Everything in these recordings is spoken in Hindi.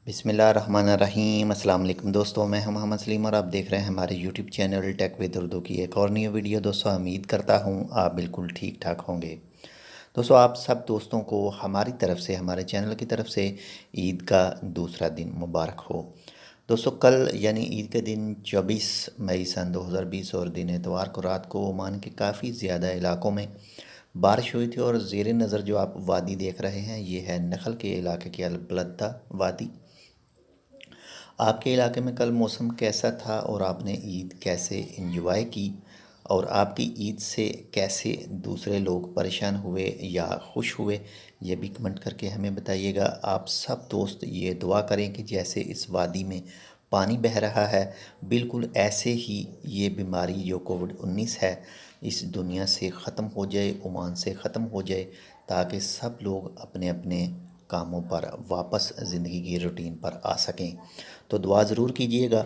बिस्मिल्लाहिर्रहमानिर्रहीम। अस्सलाम वालेकुम दोस्तों, मैं हूं मोहम्मद सलीम और आप देख रहे हैं हमारे YouTube channel tech with Urdu की एक और नई वीडियो। दोस्तों, उम्मीद करता हूं आप बिल्कुल ठीक ठाक होंगे। दोस्तों, आप सब दोस्तों को हमारी तरफ से, हमारे चैनल की तरफ से ईद का दूसरा दिन मुबारक हो। दोस्तों, कल यानी ईद के दिन 24 मई सन 2020 और दिन एतवार को रात को ओमान के काफ़ी ज़्यादा इलाकों में बारिश हुई थी। और ज़ेर नज़र जो आप वादी देख रहे हैं, ये है नखल के इलाके की अलबलदा वादी। आपके इलाके में कल मौसम कैसा था और आपने ईद कैसे एंजॉय की, और आपकी ईद से कैसे दूसरे लोग परेशान हुए या खुश हुए, ये भी कमेंट करके हमें बताइएगा। आप सब दोस्त ये दुआ करें कि जैसे इस वादी में पानी बह रहा है, बिल्कुल ऐसे ही ये बीमारी जो कोविड-19 है इस दुनिया से ख़त्म हो जाए, ओमान से ख़त्म हो जाए, ताकि सब लोग अपने अपने कामों पर वापस ज़िंदगी की रूटीन पर आ सकें। तो दुआ ज़रूर कीजिएगा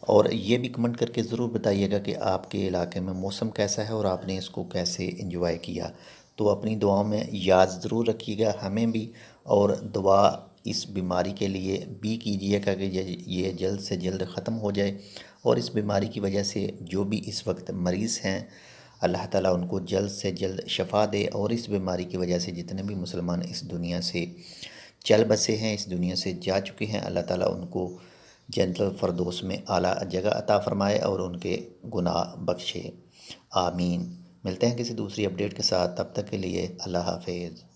और ये भी कमेंट करके ज़रूर बताइएगा कि आपके इलाके में मौसम कैसा है और आपने इसको कैसे एंजॉय किया। तो अपनी दुआओं में याद ज़रूर रखिएगा हमें भी, और दुआ इस बीमारी के लिए भी कीजिएगा कि ये जल्द से जल्द ख़त्म हो जाए। और इस बीमारी की वजह से जो भी इस वक्त मरीज़ हैं, अल्लाह ताला उनको जल्द से जल्द शफ़ा दे। और इस बीमारी की वजह से जितने भी मुसलमान इस दुनिया से चल बसे हैं, इस दुनिया से जा चुके हैं, अल्लाह ताला उनको जन्नतुल फ़िरदौस में आला जगह अता फ़रमाए और उनके गुनाह बख्शे। आमीन। मिलते हैं किसी दूसरी अपडेट के साथ, तब तक के लिए अल्लाह हाफ़िज़।